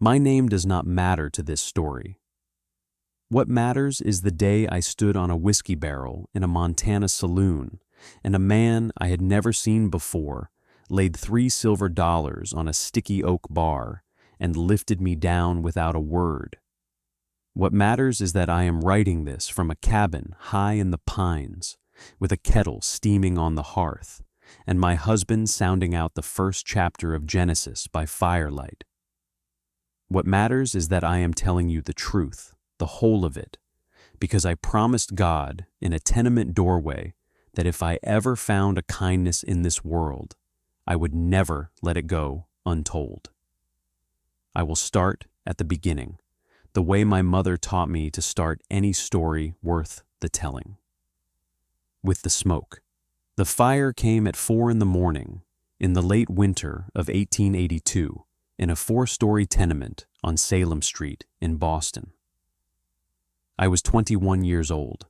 My name does not matter to this story. What matters is the day I stood on a whiskey barrel in a Montana saloon, and a man I had never seen before laid $3 silver on a sticky oak bar and lifted me down without a word. What matters is that I am writing this from a cabin high in the pines, with a kettle steaming on the hearth, and my husband sounding out the first chapter of Genesis by firelight. What matters is that I am telling you the truth, the whole of it, because I promised God in a tenement doorway that if I ever found a kindness in this world, I would never let it go untold. I will start at the beginning, the way my mother taught me to start any story worth the telling. With the smoke. The fire came at 4 a.m. in the late winter of 1882 in a 4-story tenement on Salem Street in Boston. I was 21 years old.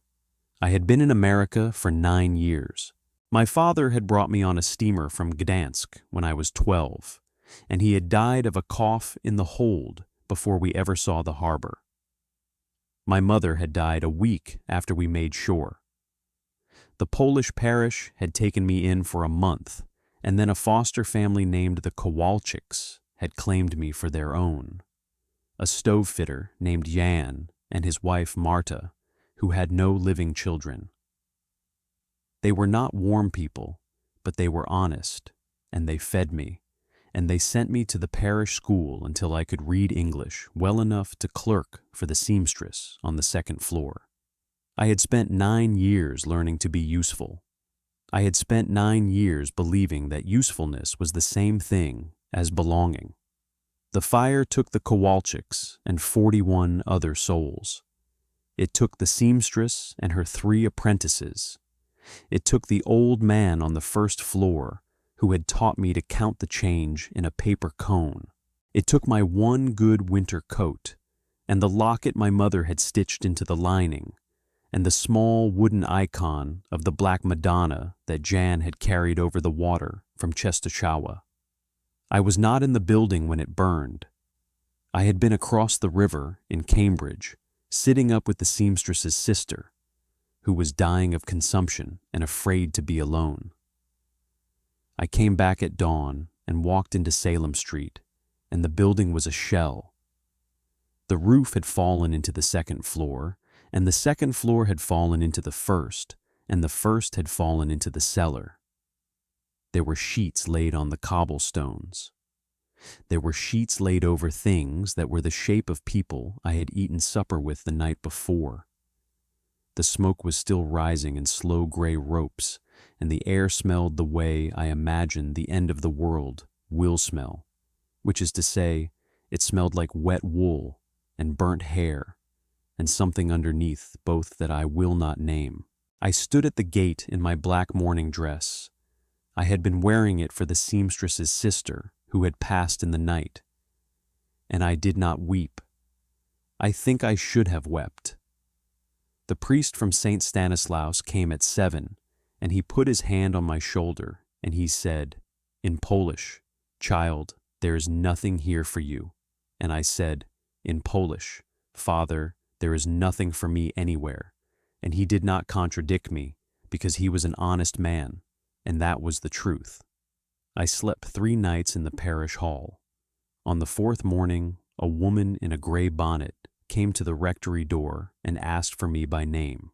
I had been in America for 9 years. My father had brought me on a steamer from Gdansk when I was 12, and he had died of a cough in the hold before we ever saw the harbor. My mother had died a week after we made shore. The Polish parish had taken me in for a month, and then a foster family named the Kowalczyks had claimed me for their own. A stove fitter named Jan and his wife Marta, who had no living children. They were not warm people, but they were honest, and they fed me, and they sent me to the parish school until I could read English well enough to clerk for the seamstress on the 2nd floor. I had spent 9 years learning to be useful. I had spent 9 years believing that usefulness was the same thing as belonging. The fire took the Kowalczyks and 41 other souls. It took the seamstress and her 3 apprentices. It took the old man on the 1st floor who had taught me to count the change in a paper cone. It took my one good winter coat, and the locket my mother had stitched into the lining, and the small wooden icon of the Black Madonna that Jan had carried over the water from Częstochowa. I was not in the building when it burned. I had been across the river in Cambridge, sitting up with the seamstress's sister, who was dying of consumption and afraid to be alone. I came back at dawn and walked into Salem Street, and the building was a shell. The roof had fallen into the 2nd floor, and the 2nd floor had fallen into the 1st, and the 1st had fallen into the cellar. There were sheets laid on the cobblestones. There were sheets laid over things that were the shape of people I had eaten supper with the night before. The smoke was still rising in slow gray ropes, and the air smelled the way I imagined the end of the world will smell, which is to say, it smelled like wet wool and burnt hair, and something underneath both that I will not name. I stood at the gate in my black morning dress. I had been wearing it for the seamstress's sister, who had passed in the night, and I did not weep. I think I should have wept. The priest from St. Stanislaus came at 7, and he put his hand on my shoulder, and he said, in Polish, "Child, there is nothing here for you." And I said, in Polish, "Father, there is nothing for me anywhere." And he did not contradict me, because he was an honest man, and that was the truth. I slept 3 nights in the parish hall. On the 4th morning, a woman in a gray bonnet came to the rectory door and asked for me by name.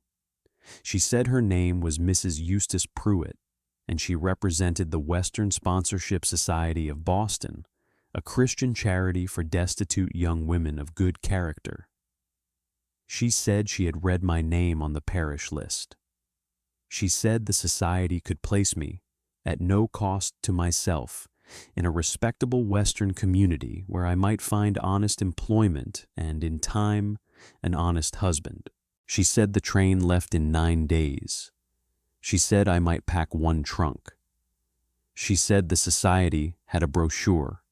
She said her name was Mrs. Eustace Pruitt, and she represented the Western Sponsorship Society of Boston, a Christian charity for destitute young women of good character. She said she had read my name on the parish list. She said the society could place me, at no cost to myself, in a respectable Western community where I might find honest employment and, in time, an honest husband. She said the train left in 9 days. She said I might pack 1 trunk. She said the society had a brochure,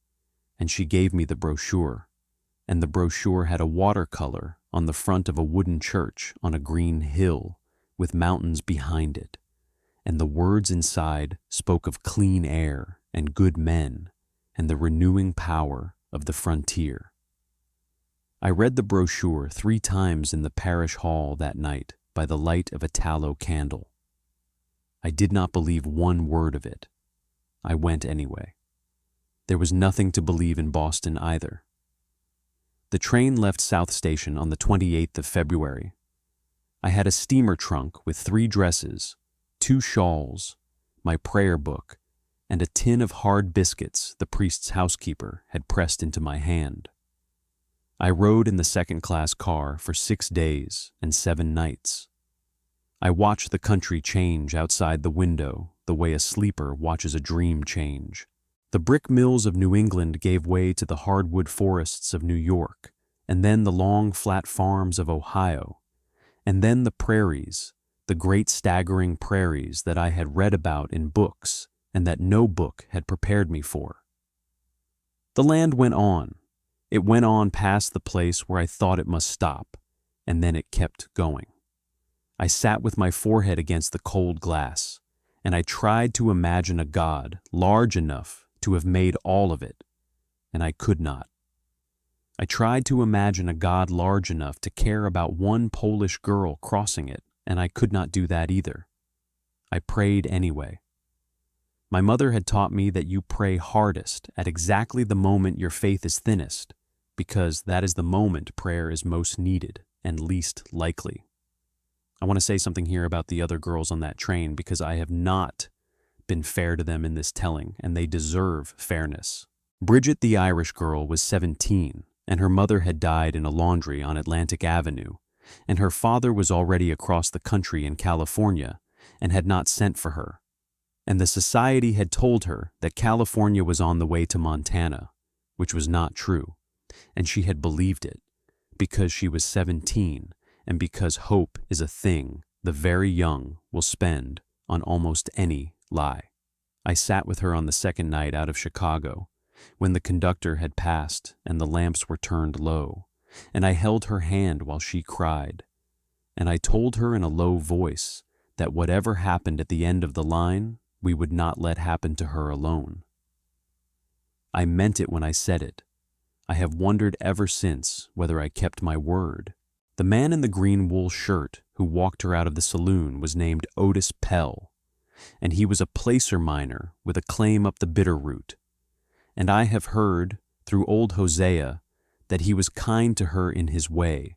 and she gave me the brochure, and the brochure had a watercolor on the front of a wooden church on a green hill with mountains behind it, and the words inside spoke of clean air and good men and the renewing power of the frontier. I read the brochure 3 times in the parish hall that night by the light of a tallow candle. I did not believe one word of it. I went anyway. There was nothing to believe in Boston either. The train left South Station on the 28th of February. I had a steamer trunk with 3 dresses, 2 shawls, my prayer book, and a tin of hard biscuits the priest's housekeeper had pressed into my hand. I rode in the second-class car for 6 days and 7 nights. I watched the country change outside the window the way a sleeper watches a dream change. The brick mills of New England gave way to the hardwood forests of New York, and then the long flat farms of Ohio, and then the prairies, the great staggering prairies that I had read about in books and that no book had prepared me for. The land went on. It went on past the place where I thought it must stop, and then it kept going. I sat with my forehead against the cold glass, and I tried to imagine a God large enough to have made all of it, and I could not. I tried to imagine a God large enough to care about one Polish girl crossing it, and I could not do that either. I prayed anyway. My mother had taught me that you pray hardest at exactly the moment your faith is thinnest, because that is the moment prayer is most needed and least likely. I want to say something here about the other girls on that train because I have not been fair to them in this telling, and they deserve fairness. Bridget, the Irish girl, was 17, and her mother had died in a laundry on Atlantic Avenue, and her father was already across the country in California and had not sent for her. And the society had told her that California was on the way to Montana, which was not true, and she had believed it because she was 17 and because hope is a thing the very young will spend on almost any lie. I sat with her on the second night out of Chicago, when the conductor had passed and the lamps were turned low, and I held her hand while she cried, and I told her in a low voice that whatever happened at the end of the line, we would not let happen to her alone. I meant it when I said it. I have wondered ever since whether I kept my word. The man in the green wool shirt who walked her out of the saloon was named Otis Pell, and he was a placer miner with a claim up the Bitterroot. And I have heard, through old Hosea, that he was kind to her in his way,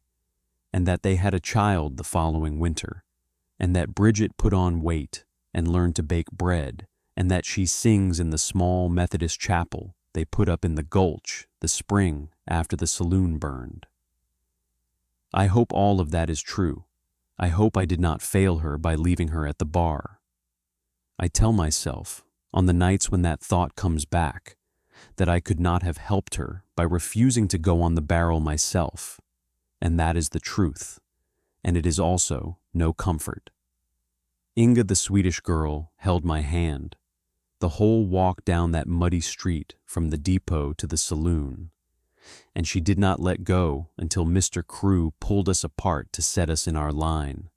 and that they had a child the following winter, and that Bridget put on weight and learned to bake bread, and that she sings in the small Methodist chapel they put up in the gulch the spring after the saloon burned. I hope all of that is true. I hope I did not fail her by leaving her at the bar. I tell myself, on the nights when that thought comes back, that I could not have helped her by refusing to go on the barrel myself, and that is the truth, and it is also no comfort. Inga, the Swedish girl, held my hand, the whole walk down that muddy street from the depot to the saloon, and she did not let go until Mr. Crew pulled us apart to set us in our line.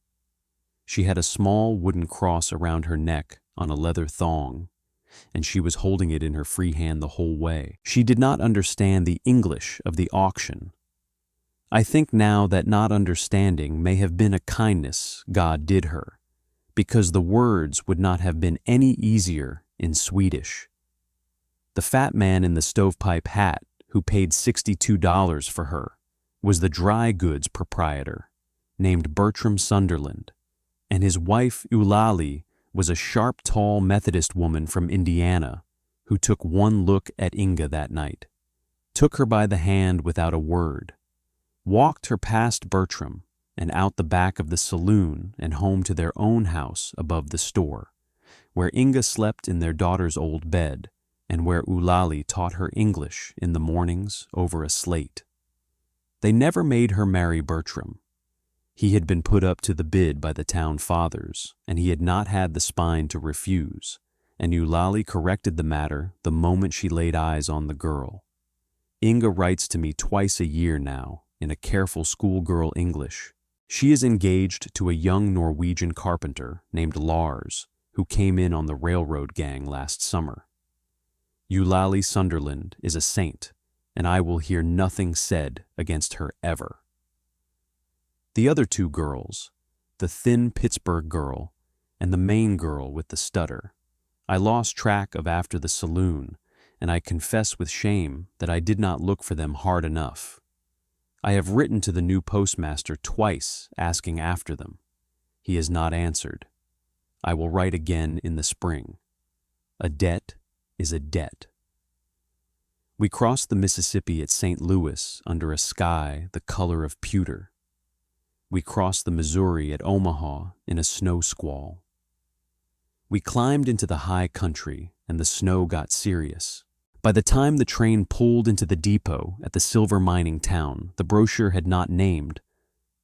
She had a small wooden cross around her neck on a leather thong, and she was holding it in her free hand the whole way. She did not understand the English of the auction. I think now that not understanding may have been a kindness God did her, because the words would not have been any easier in Swedish. The fat man in the stovepipe hat, who paid $62 for her, was the dry goods proprietor, named Bertram Sunderland, and his wife Eulalie was a sharp, tall Methodist woman from Indiana who took one look at Inga that night, took her by the hand without a word, walked her past Bertram and out the back of the saloon and home to their own house above the store, where Inga slept in their daughter's old bed and where Eulalie taught her English in the mornings over a slate. They never made her marry Bertram. He had been put up to the bid by the town fathers, and he had not had the spine to refuse, and Eulalie corrected the matter the moment she laid eyes on the girl. Inga writes to me twice a year now, in a careful schoolgirl English. She is engaged to a young Norwegian carpenter named Lars, who came in on the railroad gang last summer. Eulalie Sunderland is a saint, and I will hear nothing said against her ever. The other two girls, the thin Pittsburgh girl and the Maine girl with the stutter, I lost track of after the saloon, and I confess with shame that I did not look for them hard enough. I have written to the new postmaster twice asking after them. He has not answered. I will write again in the spring. A debt is a debt. We crossed the Mississippi at St. Louis under a sky the color of pewter. We crossed the Missouri at Omaha in a snow squall. We climbed into the high country, and the snow got serious. By the time the train pulled into the depot at the silver mining town, the brochure had not named.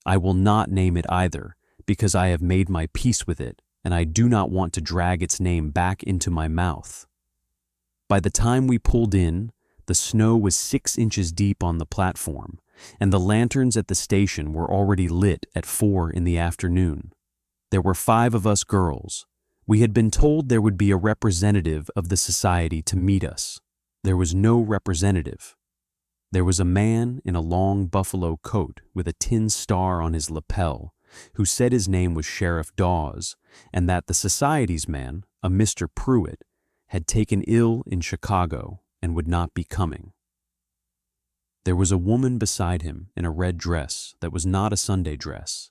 I will not name it either, because I have made my peace with it, and I do not want to drag its name back into my mouth. By the time we pulled in, the snow was 6 inches deep on the platform, and the lanterns at the station were already lit at 4 in the afternoon. There were 5 of us girls. We had been told there would be a representative of the society to meet us. There was no representative. There was a man in a long buffalo coat with a tin star on his lapel, who said his name was Sheriff Dawes, and that the society's man, a Mr. Pruitt, had taken ill in Chicago and would not be coming. There was a woman beside him in a red dress that was not a Sunday dress,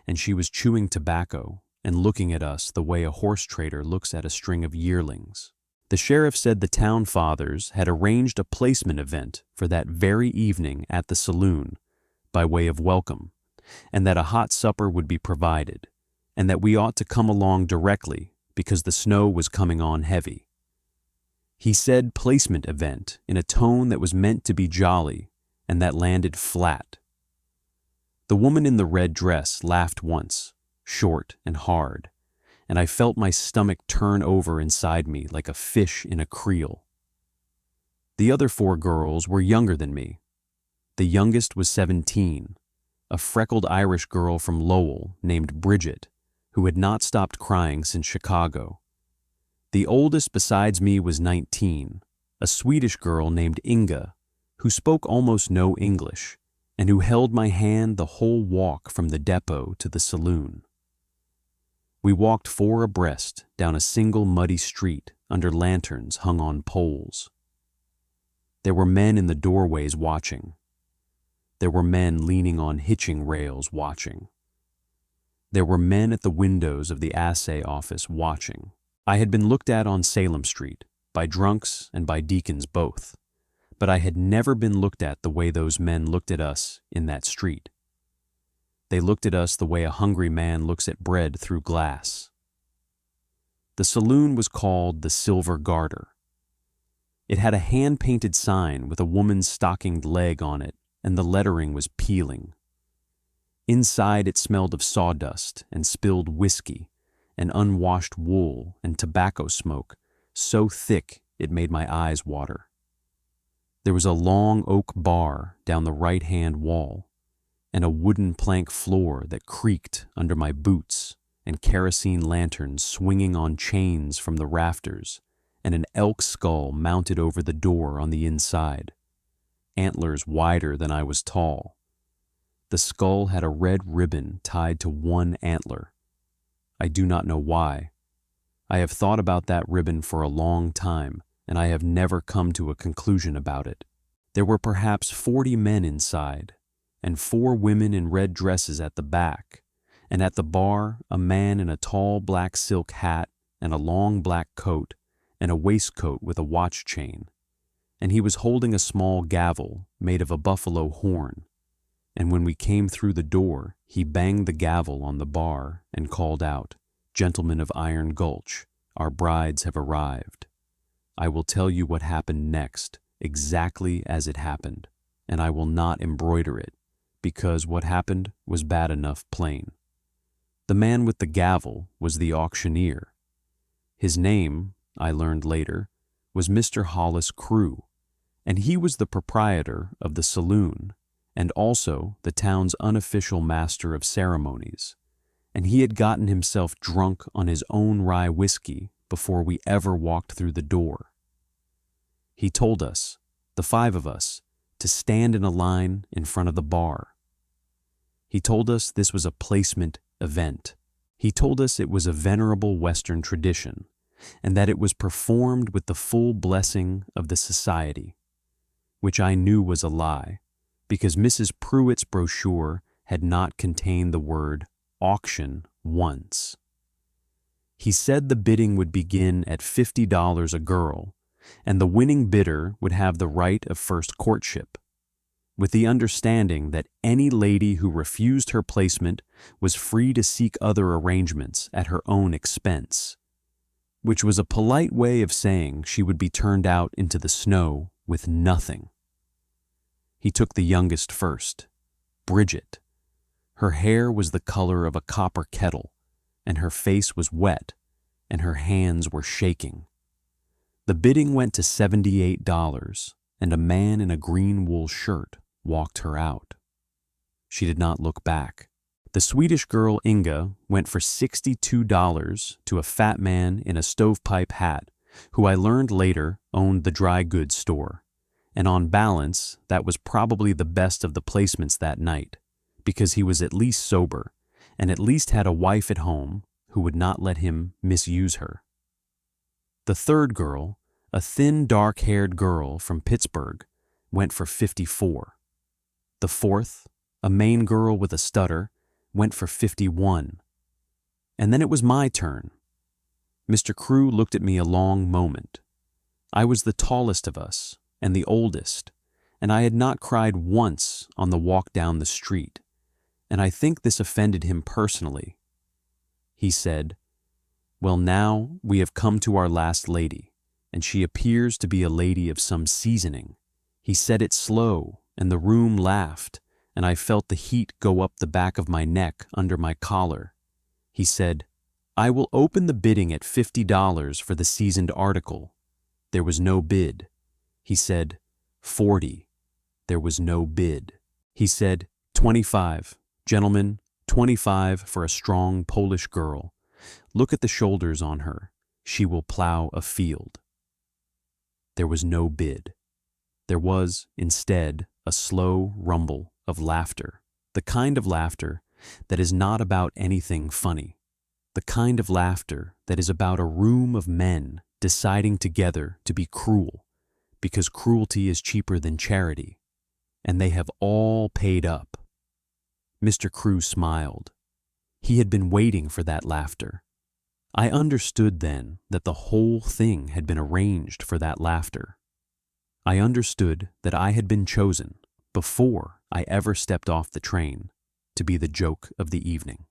and she was chewing tobacco and looking at us the way a horse trader looks at a string of yearlings. The sheriff said the town fathers had arranged a placement event for that very evening at the saloon by way of welcome, and that a hot supper would be provided, and that we ought to come along directly because the snow was coming on heavy. He said placement event in a tone that was meant to be jolly and that landed flat. The woman in the red dress laughed once, short and hard, and I felt my stomach turn over inside me like a fish in a creel. The other 4 girls were younger than me. The youngest was 17, a freckled Irish girl from Lowell named Bridget, who had not stopped crying since Chicago. The oldest besides me was 19, a Swedish girl named Inga, who spoke almost no English, and who held my hand the whole walk from the depot to the saloon. We walked 4 abreast down a single muddy street under lanterns hung on poles. There were men in the doorways watching. There were men leaning on hitching rails watching. There were men at the windows of the assay office watching. I had been looked at on Salem Street, by drunks and by deacons both, but I had never been looked at the way those men looked at us in that street. They looked at us the way a hungry man looks at bread through glass. The saloon was called the Silver Garter. It had a hand-painted sign with a woman's stockinged leg on it, and the lettering was peeling. Inside it smelled of sawdust and spilled whiskey and unwashed wool and tobacco smoke so thick it made my eyes water. There was a long oak bar down the right-hand wall, and a wooden plank floor that creaked under my boots, and kerosene lanterns swinging on chains from the rafters, and an elk skull mounted over the door on the inside, antlers wider than I was tall. The skull had a red ribbon tied to one antler. I do not know why. I have thought about that ribbon for a long time, and I have never come to a conclusion about it. There were perhaps 40 men inside, and 4 women in red dresses at the back, and at the bar a man in a tall black silk hat and a long black coat and a waistcoat with a watch chain, and he was holding a small gavel made of a buffalo horn, and when we came through the door he banged the gavel on the bar and called out, "Gentlemen of Iron Gulch, our brides have arrived." I will tell you what happened next, exactly as it happened, and I will not embroider it, because what happened was bad enough plain. The man with the gavel was the auctioneer. His name, I learned later, was Mr. Hollis Crew, and he was the proprietor of the saloon and also the town's unofficial master of ceremonies, and he had gotten himself drunk on his own rye whiskey before we ever walked through the door. He told us, the 5 of us, to stand in a line in front of the bar. He told us this was a placement event. He told us it was a venerable Western tradition, and that it was performed with the full blessing of the society, which I knew was a lie, because Mrs. Pruitt's brochure had not contained the word auction once. He said the bidding would begin at $50 a girl, and the winning bidder would have the right of first courtship, with the understanding that any lady who refused her placement was free to seek other arrangements at her own expense, which was a polite way of saying she would be turned out into the snow with nothing. He took the youngest first, Bridget. Her hair was the color of a copper kettle, and her face was wet, and her hands were shaking. The bidding went to $78, and a man in a green wool shirt walked her out. She did not look back. The Swedish girl Inga went for $62 to a fat man in a stovepipe hat, who I learned later owned the dry goods store. And on balance, that was probably the best of the placements that night, because he was at least sober, and at least had a wife at home who would not let him misuse her. The third girl, a thin, dark-haired girl from Pittsburgh, went for $54. The fourth, a Maine girl with a stutter, went for $51. And then it was my turn. Mr. Crew looked at me a long moment. I was the tallest of us and the oldest, and I had not cried once on the walk down the street, and I think this offended him personally. He said, "Well, now we have come to our last lady, and she appears to be a lady of some seasoning." He said it slow, and the room laughed, and I felt the heat go up the back of my neck under my collar. He said, "I will open the bidding at $50 for the seasoned article." There was no bid. He said, "40. There was no bid. He said, "25. Gentlemen, 25 for a strong Polish girl. Look at the shoulders on her. She will plow a field." There was no bid. There was, instead, a slow rumble of laughter, the kind of laughter that is not about anything funny, the kind of laughter that is about a room of men deciding together to be cruel, because cruelty is cheaper than charity, and they have all paid up. Mr. Crew smiled. He had been waiting for that laughter. I understood then that the whole thing had been arranged for that laughter. I understood that I had been chosen, before I ever stepped off the train, to be the joke of the evening.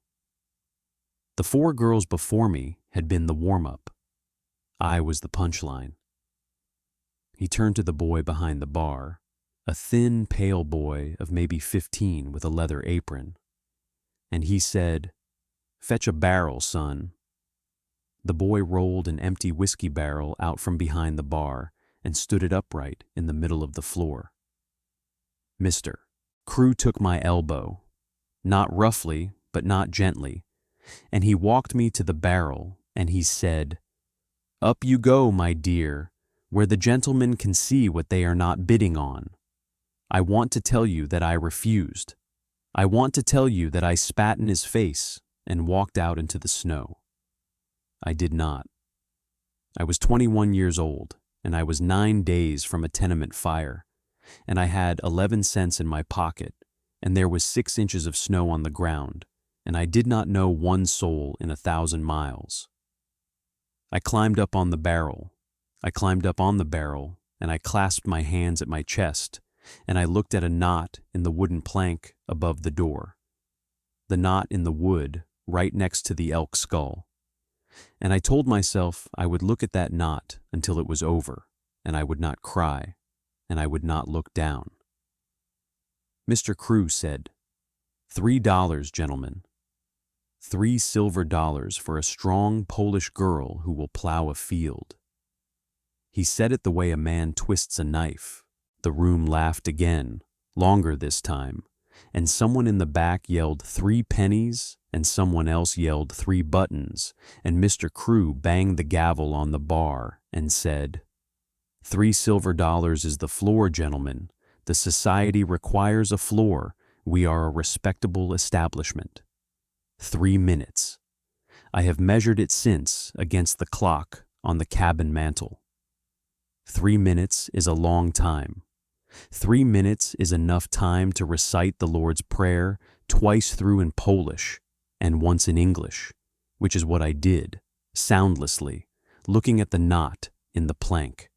The four girls before me had been the warm-up. I was the punchline. He turned to the boy behind the bar, a thin, pale boy of maybe 15 with a leather apron, and he said, "Fetch a barrel, son." The boy rolled an empty whiskey barrel out from behind the bar and stood it upright in the middle of the floor. "Mr." Crew took my elbow, not roughly, but not gently, and he walked me to the barrel, and he said, "Up you go, my dear, where the gentlemen can see what they are not bidding on. I want to tell you that I refused. I want to tell you that I spat in his face and walked out into the snow. I did not. I was 21 years old, and I was 9 days from a tenement fire, and I had 11 cents in my pocket, and there was 6 inches of snow on the ground, and I did not know one soul in 1,000 miles. I climbed up on the barrel. I climbed up on the barrel, and I clasped my hands at my chest, and I looked at a knot in the wooden plank above the door. The knot in the wood right next to the elk skull. And I told myself I would look at that knot until it was over, and I would not cry, and I would not look down. Mr. Crew said, $3, gentlemen. 3 silver dollars for a strong Polish girl who will plow a field. He said it the way a man twists a knife. The room laughed again, longer this time, and someone in the back yelled 3 pennies, and someone else yelled 3 buttons, and Mr. Crew banged the gavel on the bar and said, $3 silver is the floor, gentlemen. The society requires a floor. We are a respectable establishment. 3 minutes. I have measured it since against the clock on the cabin mantel. 3 minutes is a long time. 3 minutes is enough time to recite the Lord's Prayer twice through in Polish and once in English, which is what I did, soundlessly, looking at the knot in the plank.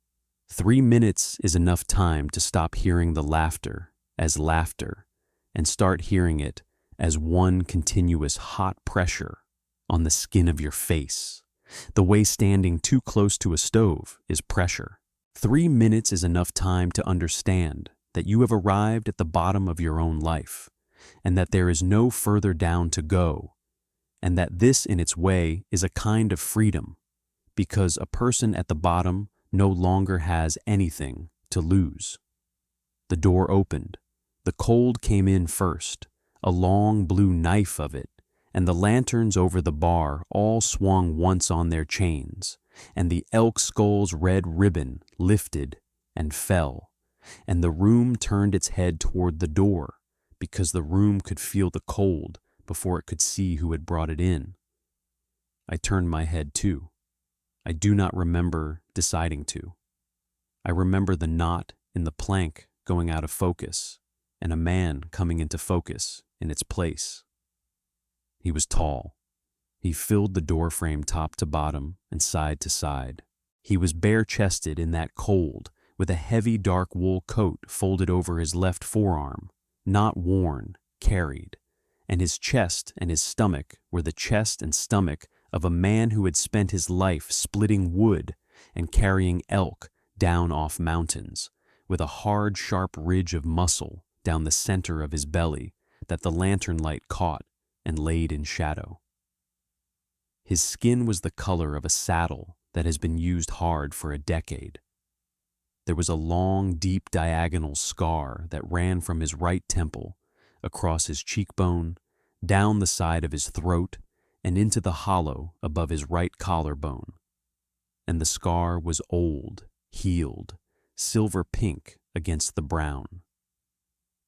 3 minutes is enough time to stop hearing the laughter as laughter and start hearing it as one continuous hot pressure on the skin of your face, the way standing too close to a stove is pressure. 3 minutes is enough time to understand that you have arrived at the bottom of your own life, and that there is no further down to go, and that this in its way is a kind of freedom, because a person at the bottom no longer has anything to lose. The door opened. The cold came in first, a long blue knife of it, and the lanterns over the bar all swung once on their chains, and the elk skull's red ribbon lifted and fell, and the room turned its head toward the door, because the room could feel the cold before it could see who had brought it in. I turned my head too. I do not remember deciding to. I remember the knot in the plank going out of focus, and a man coming into focus in its place. He was tall. He filled the doorframe top to bottom and side to side. He was bare-chested in that cold, with a heavy dark wool coat folded over his left forearm, not worn, carried, and his chest and his stomach were the chest and stomach of a man who had spent his life splitting wood and carrying elk down off mountains, with a hard, sharp ridge of muscle down the center of his belly that the lantern light caught and laid in shadow. His skin was the color of a saddle that has been used hard for a decade. There was a long, deep diagonal scar that ran from his right temple, across his cheekbone, down the side of his throat, and into the hollow above his right collarbone. And the scar was old, healed, silver pink against the brown.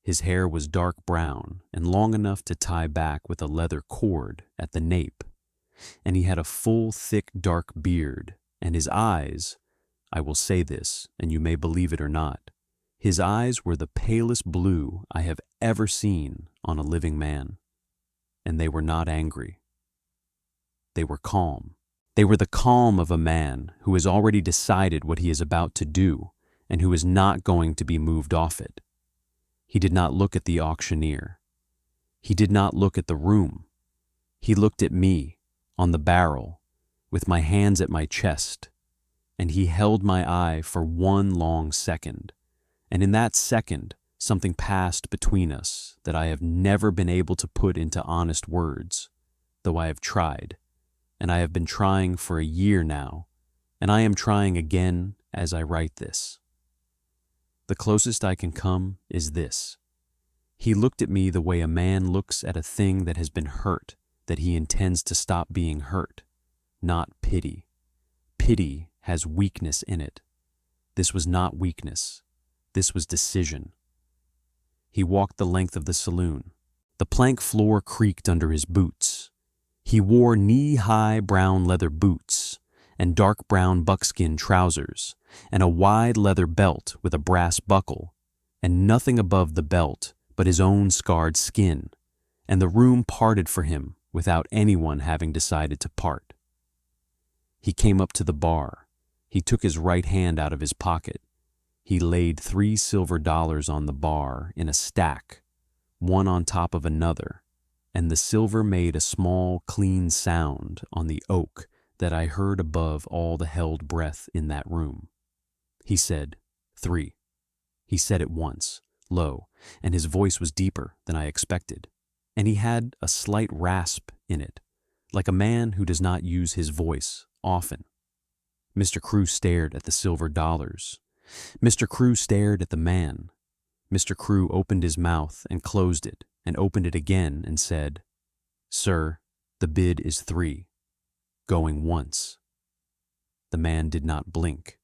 His hair was dark brown and long enough to tie back with a leather cord at the nape, and he had a full, thick, dark beard, and his eyes, I will say this, and you may believe it or not, his eyes were the palest blue I have ever seen on a living man, and they were not angry. They were calm. They were the calm of a man who has already decided what he is about to do and who is not going to be moved off it. He did not look at the auctioneer. He did not look at the room. He looked at me, on the barrel, with my hands at my chest, and he held my eye for one long second, and in that second something passed between us that I have never been able to put into honest words, though I have tried, and I have been trying for a year now, and I am trying again as I write this. The closest I can come is this. He looked at me the way a man looks at a thing that has been hurt, that he intends to stop being hurt, not pity. Pity has weakness in it. This was not weakness. This was decision. He walked the length of the saloon. The plank floor creaked under his boots. He wore knee-high brown leather boots and dark brown buckskin trousers and a wide leather belt with a brass buckle, and nothing above the belt but his own scarred skin, and the room parted for him without anyone having decided to part. He came up to the bar. He took his right hand out of his pocket. He laid 3 silver dollars on the bar in a stack, one on top of another, and the silver made a small, clean sound on the oak that I heard above all the held breath in that room. He said, 3. He said it once, low, and his voice was deeper than I expected, and he had a slight rasp in it, like a man who does not use his voice often. Mr. Crew stared at the silver dollars. Mr. Crew stared at the man. Mr. Crew opened his mouth and closed it, and opened it again and said, "Sir, the bid is 3. Going once." The man did not blink.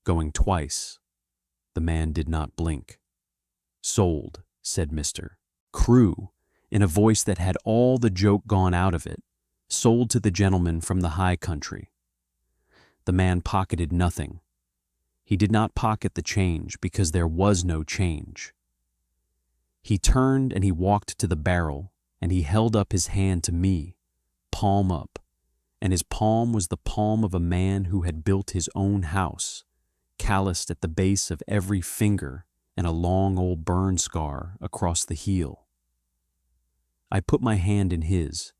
Going twice. The man did not blink. "Sold," said Mr. Crew, in a voice that had all the joke gone out of it. "Sold to the gentleman from the high country." The man pocketed nothing. He did not pocket the change because there was no change. He turned and he walked to the barrel, and he held up his hand to me, palm up, and his palm was the palm of a man who had built his own house, calloused at the base of every finger and a long old burn scar across the heel. I put my hand in his.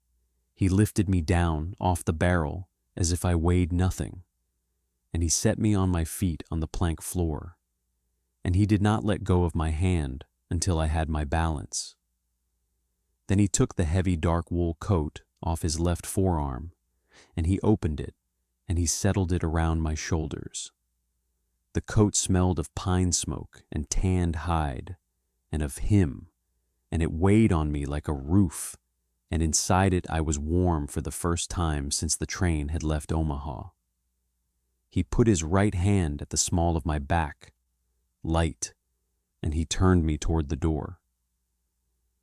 He lifted me down off the barrel as if I weighed nothing, and he set me on my feet on the plank floor, and he did not let go of my hand until I had my balance. Then he took the heavy dark wool coat off his left forearm, and he opened it, and he settled it around my shoulders. The coat smelled of pine smoke and tanned hide, and of him, and it weighed on me like a roof, and inside it I was warm for the first time since the train had left Omaha. He put his right hand at the small of my back, light, and he turned me toward the door.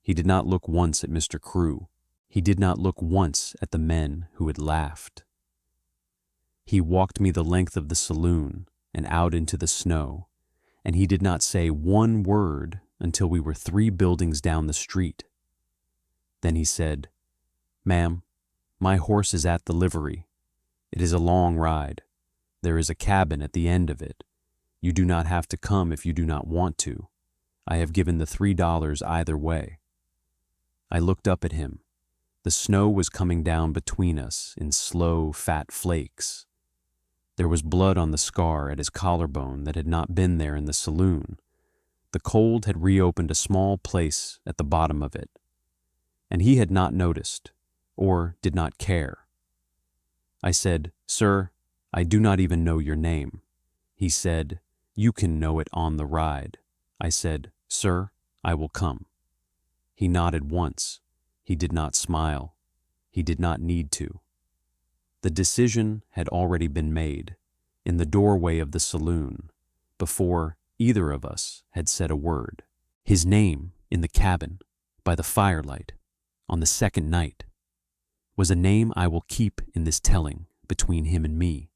He did not look once at Mr. Crew. He did not look once at the men who had laughed. He walked me the length of the saloon and out into the snow, and he did not say one word until we were 3 buildings down the street. Then he said, "Ma'am, my horse is at the livery. It is a long ride. There is a cabin at the end of it. You do not have to come if you do not want to. I have given the $3 either way." I looked up at him. The snow was coming down between us in slow, fat flakes. There was blood on the scar at his collarbone that had not been there in the saloon. The cold had reopened a small place at the bottom of it, and he had not noticed, or did not care. I said, "Sir, I do not even know your name." He said, "You can know it on the ride." I said, "Sir, I will come." He nodded once. He did not smile. He did not need to. The decision had already been made, in the doorway of the saloon, before either of us had said a word. His name in the cabin, by the firelight, on the second night, was a name I will keep in this telling between him and me,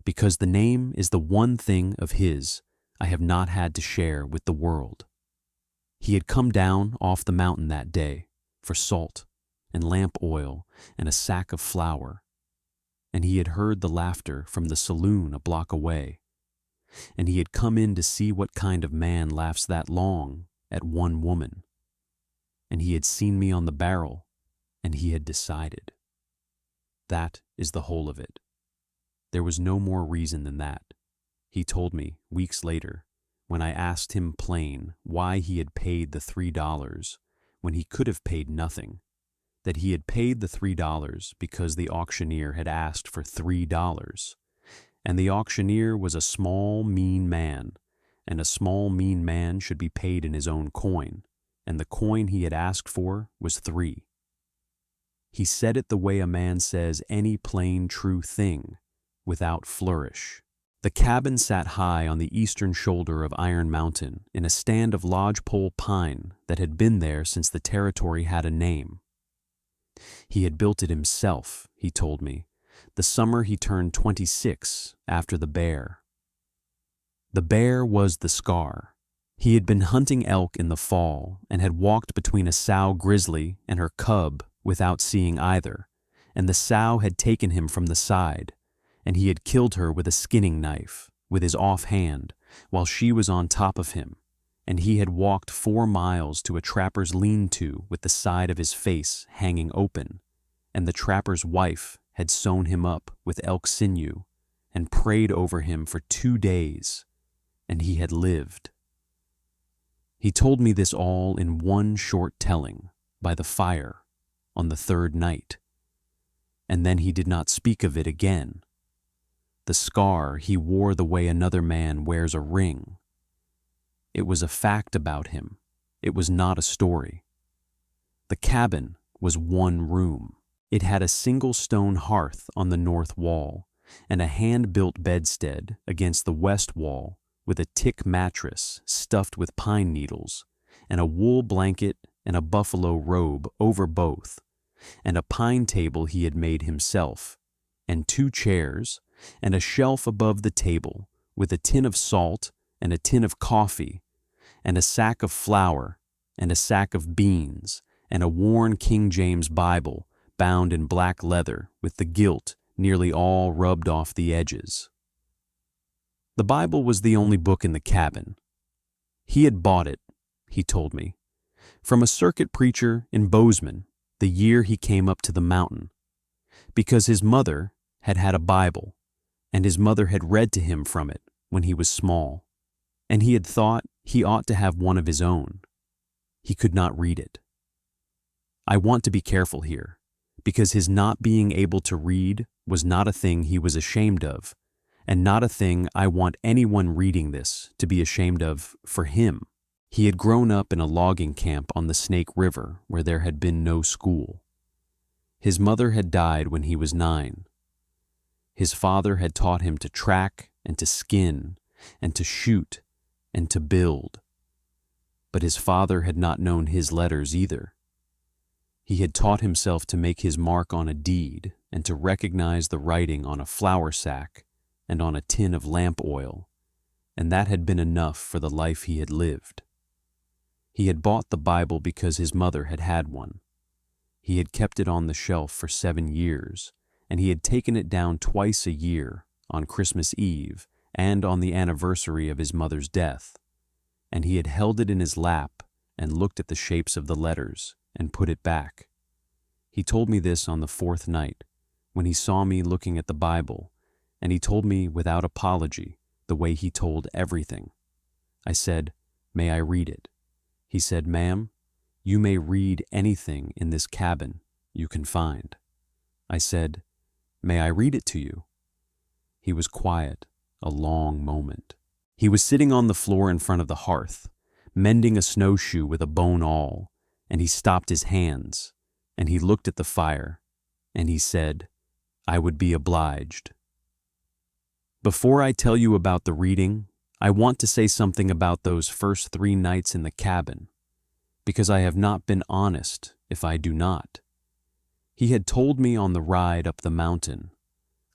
because the name is the one thing of his I have not had to share with the world. He had come down off the mountain that day for salt and lamp oil and a sack of flour, and he had heard the laughter from the saloon a block away, and he had come in to see what kind of man laughs that long at one woman, and he had seen me on the barrel, and he had decided. That is the whole of it. There was no more reason than that. He told me, weeks later, when I asked him plain why he had paid the $3 when he could have paid nothing, that he had paid the $3 because the auctioneer had asked for $3, and the auctioneer was a small, mean man, and a small, mean man should be paid in his own coin, and the coin he had asked for was 3. He said it the way a man says any plain, true thing, without flourish. The cabin sat high on the eastern shoulder of Iron Mountain in a stand of lodgepole pine that had been there since the territory had a name. He had built it himself, he told me, the summer he turned 26 after the bear. The bear was the scar. He had been hunting elk in the fall and had walked between a sow grizzly and her cub without seeing either, and the sow had taken him from the side, and he had killed her with a skinning knife, with his offhand, while she was on top of him, and he had walked 4 miles to a trapper's lean-to with the side of his face hanging open, and the trapper's wife had sewn him up with elk sinew and prayed over him for 2 days, and he had lived. He told me this all in one short telling, by the fire, on the 3rd night, and then he did not speak of it again. The scar he wore the way another man wears a ring. It was a fact about him. It was not a story. The cabin was 1 room. It had a single stone hearth on the north wall and a hand-built bedstead against the west wall with a tick mattress stuffed with pine needles, and a wool blanket and a buffalo robe over both, and a pine table he had made himself, and 2 chairs, and a shelf above the table with a tin of salt and a tin of coffee, and a sack of flour and a sack of beans, and a worn King James Bible bound in black leather with the gilt nearly all rubbed off the edges. The Bible was the only book in the cabin. He had bought it, he told me, from a circuit preacher in Bozeman the year he came up to the mountain, because his mother had had a Bible, and his mother had read to him from it when he was small, and he had thought he ought to have one of his own. He could not read it. I want to be careful here, because his not being able to read was not a thing he was ashamed of, and not a thing I want anyone reading this to be ashamed of for him. He had grown up in a logging camp on the Snake River where there had been no school. His mother had died when he was 9. His father had taught him to track and to skin and to shoot and to build. But his father had not known his letters either. He had taught himself to make his mark on a deed and to recognize the writing on a flour sack and on a tin of lamp oil, and that had been enough for the life he had lived. He had bought the Bible because his mother had had one. He had kept it on the shelf for 7 years, and he had taken it down twice a year, on Christmas Eve and on the anniversary of his mother's death, and he had held it in his lap and looked at the shapes of the letters and put it back. He told me this on the 4th night, when he saw me looking at the Bible, and he told me without apology the way he told everything. I said, "May I read it?" He said, "Ma'am, you may read anything in this cabin you can find." I said, "May I read it to you?" He was quiet a long moment. He was sitting on the floor in front of the hearth, mending a snowshoe with a bone awl, and he stopped his hands, and he looked at the fire, and he said, "I would be obliged." Before I tell you about the reading, I want to say something about those first 3 nights in the cabin, because I have not been honest if I do not. He had told me on the ride up the mountain,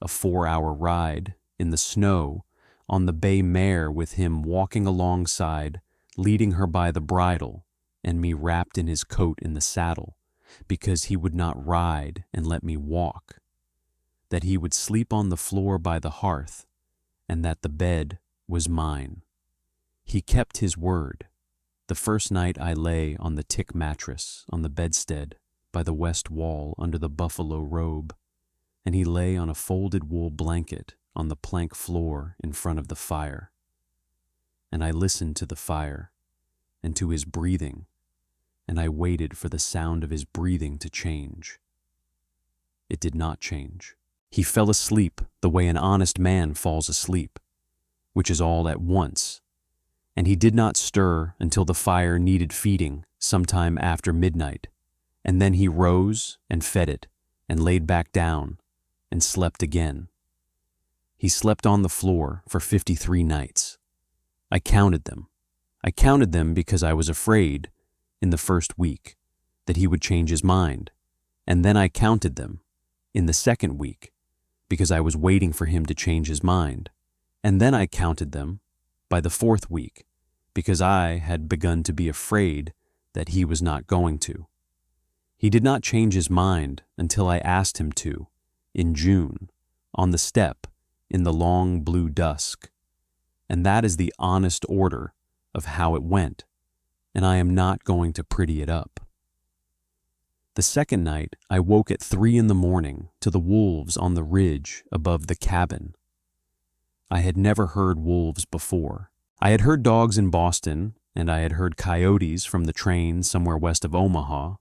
a 4-hour ride, in the snow, on the bay mare with him walking alongside, leading her by the bridle, and me wrapped in his coat in the saddle, because he would not ride and let me walk, that he would sleep on the floor by the hearth, and that the bed was mine. He kept his word. The first night I lay on the tick mattress on the bedstead by the west wall under the buffalo robe, and he lay on a folded wool blanket on the plank floor in front of the fire. And I listened to the fire and to his breathing, and I waited for the sound of his breathing to change. It did not change. He fell asleep the way an honest man falls asleep, which is all at once, and he did not stir until the fire needed feeding sometime after midnight, and then he rose and fed it and laid back down and slept again. He slept on the floor for 53 nights. I counted them. I counted them because I was afraid, in the first week, that he would change his mind, and then I counted them, in the second week, because I was waiting for him to change his mind, and then I counted them by the 4th week, because I had begun to be afraid that he was not going to. He did not change his mind until I asked him to, in June, on the step, in the long blue dusk, and that is the honest order of how it went, and I am not going to pretty it up. The second night I woke at 3 in the morning to the wolves on the ridge above the cabin. I had never heard wolves before. I had heard dogs in Boston, and I had heard coyotes from the train somewhere west of Omaha,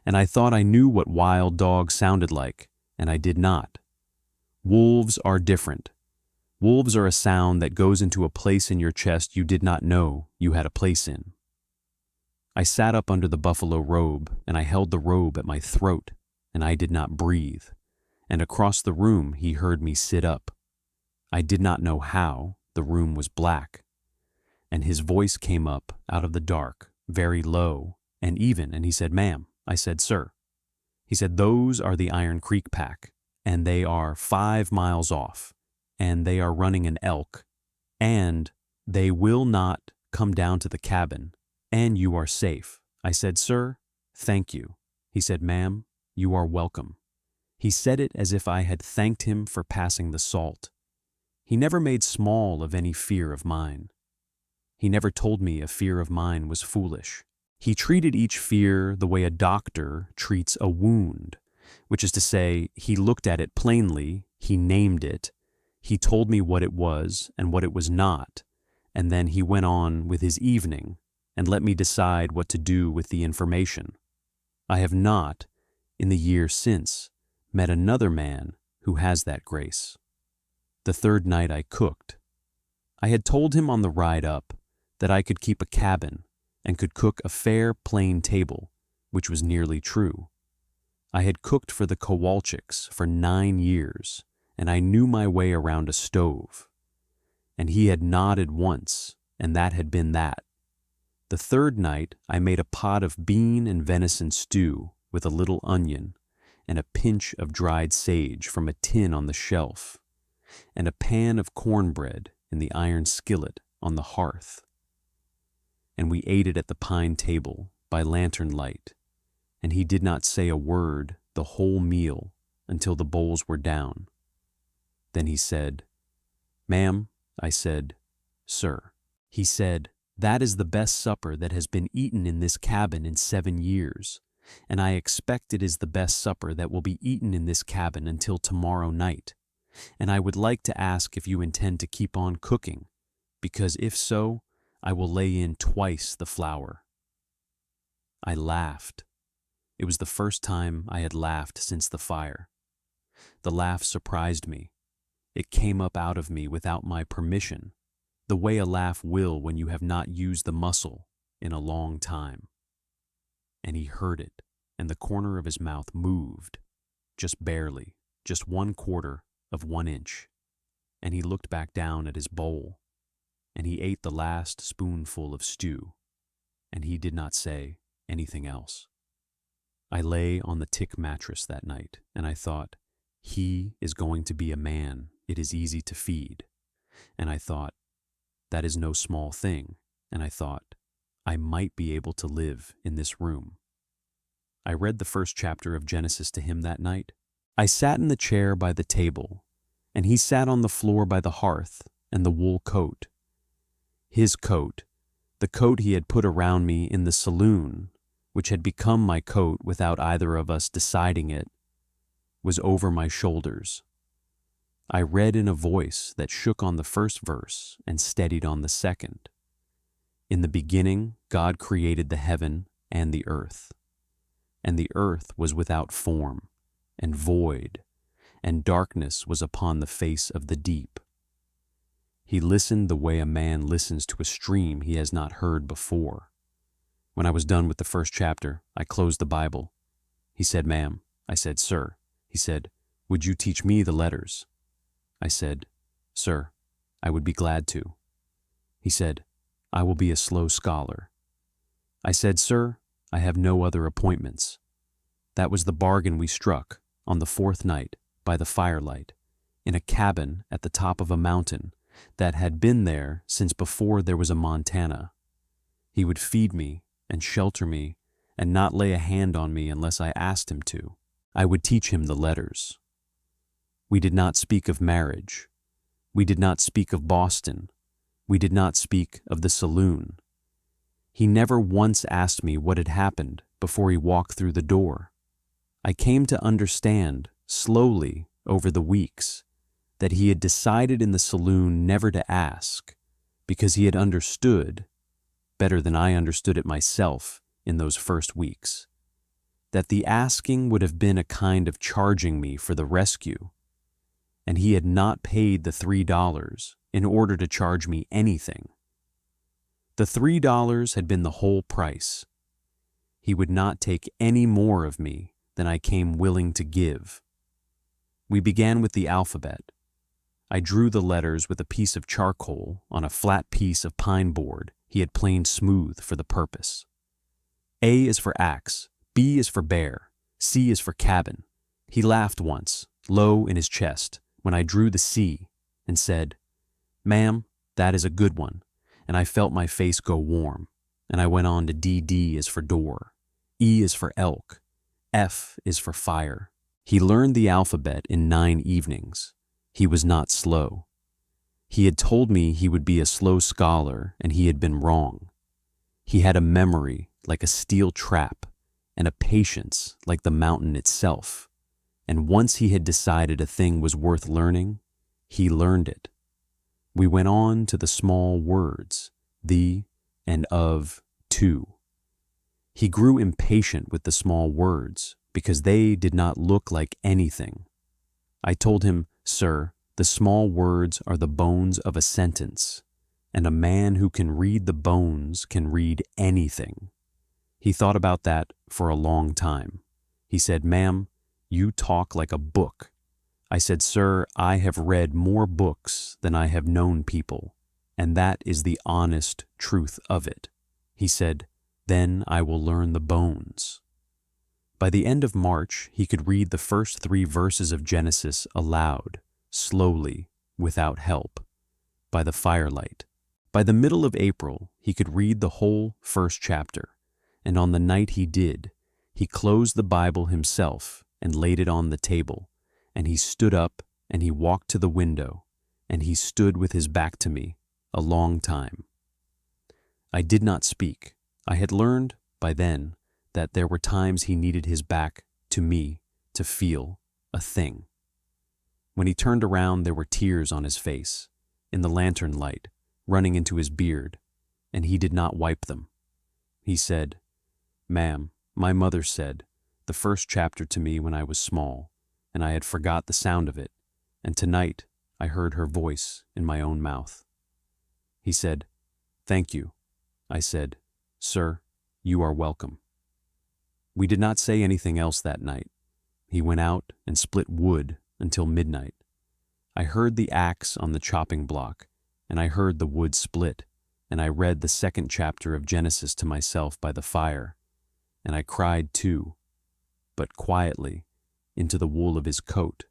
and I thought I knew what wild dogs sounded like, and I did not. Wolves are different. Wolves are a sound that goes into a place in your chest you did not know you had a place in. I sat up under the buffalo robe, and I held the robe at my throat, and I did not breathe, and across the room he heard me sit up. I did not know how. The room was black. and his voice came up out of the dark, very low and even, and he said, "Ma'am." I said, "Sir." He said, "Those are the Iron Creek pack, and they are 5 miles off, and they are running an elk, and they will not come down to the cabin, and you are safe." I said, "Sir, thank you." He said, "Ma'am, you are welcome." He said it as if I had thanked him for passing the salt. He never made small of any fear of mine. He never told me a fear of mine was foolish. He treated each fear the way a doctor treats a wound, which is to say, he looked at it plainly, he named it, he told me what it was and what it was not, and then he went on with his evening and let me decide what to do with the information. I have not, in the year since, met another man who has that grace. The third night I cooked. I had told him on the ride up that I could keep a cabin and could cook a fair, plain table, which was nearly true. I had cooked for the Kowalczyks for 9 years, and I knew my way around a stove. And he had nodded once, and that had been that. The third night I made a pot of bean and venison stew with a little onion and a pinch of dried sage from a tin on the shelf, and a pan of cornbread in the iron skillet on the hearth. And we ate it at the pine table by lantern light, and he did not say a word the whole meal until the bowls were down. Then he said, "Ma'am." I said, "Sir." He said, "That is the best supper that has been eaten in this cabin in 7 years, and I expect it is the best supper that will be eaten in this cabin until tomorrow night. And I would like to ask if you intend to keep on cooking, because if so, I will lay in twice the flour." I laughed. It was the first time I had laughed since the fire. The laugh surprised me. It came up out of me without my permission, the way a laugh will when you have not used the muscle in a long time. And he heard it, and the corner of his mouth moved, just barely, just 1/4 of 1 inch, and he looked back down at his bowl, and he ate the last spoonful of stew, and he did not say anything else. I lay on the tick mattress that night, and I thought, he is going to be a man it is easy to feed. And I thought, that is no small thing, and I thought, I might be able to live in this room. I read the first chapter of Genesis to him that night. I sat in the chair by the table, and he sat on the floor by the hearth and the wool coat. His coat, the coat he had put around me in the saloon, which had become my coat without either of us deciding it, was over my shoulders. I read in a voice that shook on the first verse and steadied on the second. In the beginning, God created the heaven and the earth was without form and void, and darkness was upon the face of the deep. He listened the way a man listens to a stream he has not heard before. When I was done with the first chapter, I closed the Bible. He said, "Ma'am." I said, "Sir." He said, "Would you teach me the letters?" I said, "Sir, I would be glad to." He said, "I will be a slow scholar." I said, "Sir, I have no other appointments." That was the bargain we struck on the 4th night by the firelight in a cabin at the top of a mountain that had been there since before there was a Montana. He would feed me and shelter me and not lay a hand on me unless I asked him to. I would teach him the letters. We did not speak of marriage. We did not speak of Boston. We did not speak of the saloon. He never once asked me what had happened before he walked through the door. I came to understand, slowly, over the weeks, that he had decided in the saloon never to ask, because he had understood, better than I understood it myself in those first weeks, that the asking would have been a kind of charging me for the rescue, and he had not paid the $3 in order to charge me anything. The $3 had been the whole price. He would not take any more of me than I came willing to give. We began with the alphabet. I drew the letters with a piece of charcoal on a flat piece of pine board he had planed smooth for the purpose. A is for axe, B is for bear, C is for cabin. He laughed once, low in his chest, when I drew the C and said, "Ma'am, that is a good one," and I felt my face go warm, and I went on to D is for door, E is for elk, F is for fire. He learned the alphabet in 9 evenings. He was not slow. He had told me he would be a slow scholar, and he had been wrong. He had a memory like a steel trap, and a patience like the mountain itself. And once he had decided a thing was worth learning, he learned it. We went on to the small words, the and of, to. He grew impatient with the small words because they did not look like anything. I told him, "Sir, the small words are the bones of a sentence, and a man who can read the bones can read anything." He thought about that for a long time. He said, "Ma'am, you talk like a book." I said, "Sir, I have read more books than I have known people, and that is the honest truth of it." He said, "Then I will learn the bones." By the end of March, he could read the first 3 verses of Genesis aloud, slowly, without help, by the firelight. By the middle of April, he could read the whole first chapter, and on the night he did, he closed the Bible himself and laid it on the table, and he stood up and he walked to the window, and he stood with his back to me a long time. I did not speak. I had learned by then that there were times he needed his back to me to feel a thing. When he turned around, there were tears on his face, in the lantern light, running into his beard, and he did not wipe them. He said, "Ma'am, my mother said the first chapter to me when I was small, and I had forgot the sound of it, and tonight I heard her voice in my own mouth." He said, "Thank you." I said, "Sir, you are welcome." We did not say anything else that night. He went out and split wood until midnight. I heard the axe on the chopping block, and I heard the wood split, and I read the 2nd chapter of Genesis to myself by the fire, and I cried too, but quietly, into the wool of his coat,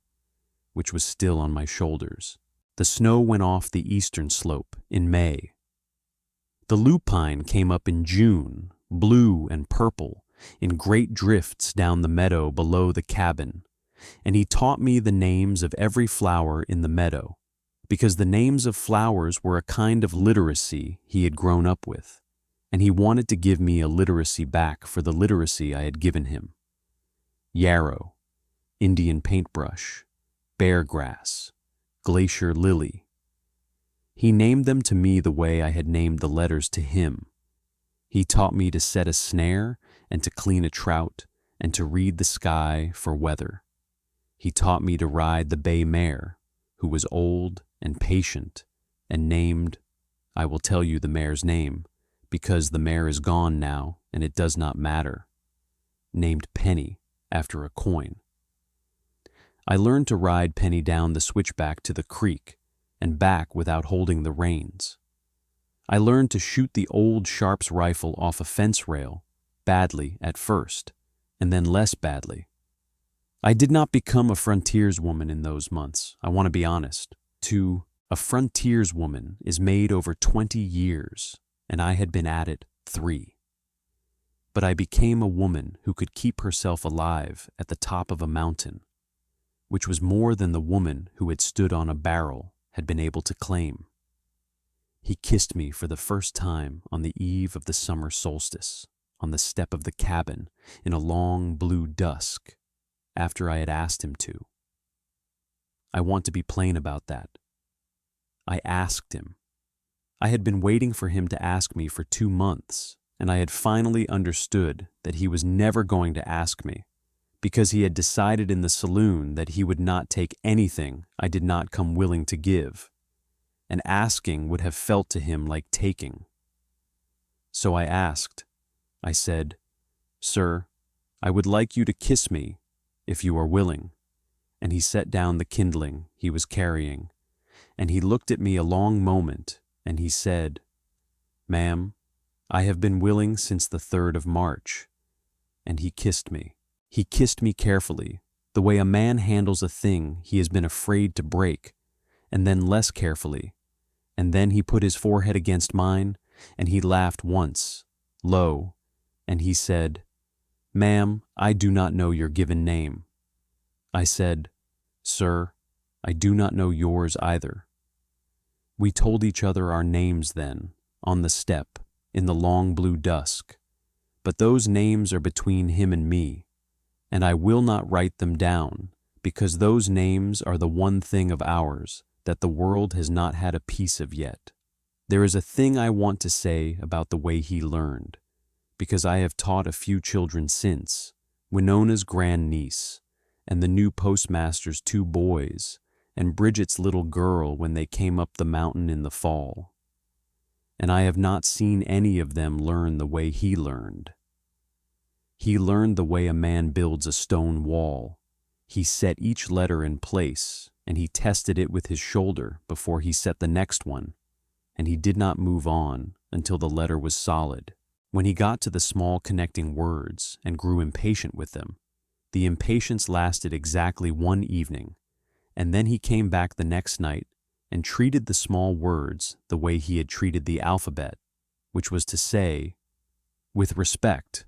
which was still on my shoulders. The snow went off the eastern slope in May. The lupine came up in June, blue and purple, in great drifts down the meadow below the cabin, and he taught me the names of every flower in the meadow, because the names of flowers were a kind of literacy he had grown up with, and he wanted to give me a literacy back for the literacy I had given him. Yarrow, Indian paintbrush, bear grass, glacier lily. He named them to me the way I had named the letters to him. He taught me to set a snare and to clean a trout and to read the sky for weather. He taught me to ride the bay mare, who was old and patient, and named, I will tell you the mare's name, because the mare is gone now and it does not matter, named Penny after a coin. I learned to ride Penny down the switchback to the creek and back without holding the reins. I learned to shoot the old Sharps rifle off a fence rail, badly at first, and then less badly. I did not become a frontierswoman in those months, I want to be honest. A frontierswoman is made over 20 years, and I had been at it 3. But I became a woman who could keep herself alive at the top of a mountain, which was more than the woman who had stood on a barrel had been able to claim. He kissed me for the first time on the eve of the summer solstice, on the step of the cabin, in a long blue dusk, after I had asked him to. I want to be plain about that. I asked him. I had been waiting for him to ask me for 2 months, and I had finally understood that he was never going to ask me, because he had decided in the saloon that he would not take anything I did not come willing to give, and asking would have felt to him like taking. So I asked. I said, "Sir, I would like you to kiss me, if you are willing," and he set down the kindling he was carrying, And he looked at me a long moment, and he said, "Ma'am, I have been willing since the 3rd of March." And he kissed me. He kissed me carefully, the way a man handles a thing he has been afraid to break, and then less carefully. And then he put his forehead against mine, and he laughed once, low, and he said, "Ma'am, I do not know your given name." I said, "Sir, I do not know yours either." We told each other our names then, on the step, in the long blue dusk. But those names are between him and me, and I will not write them down, because those names are the one thing of ours that the world has not had a piece of yet. There is a thing I want to say about the way he learned, because I have taught a few children since, Winona's grandniece, and the new postmaster's 2 boys, and Bridget's little girl when they came up the mountain in the fall. And I have not seen any of them learn the way he learned. He learned the way a man builds a stone wall. He set each letter in place, and he tested it with his shoulder before he set the next one, and he did not move on until the letter was solid. When he got to the small connecting words and grew impatient with them, the impatience lasted exactly 1 evening, and then he came back the next night and treated the small words the way he had treated the alphabet, which was to say, with respect,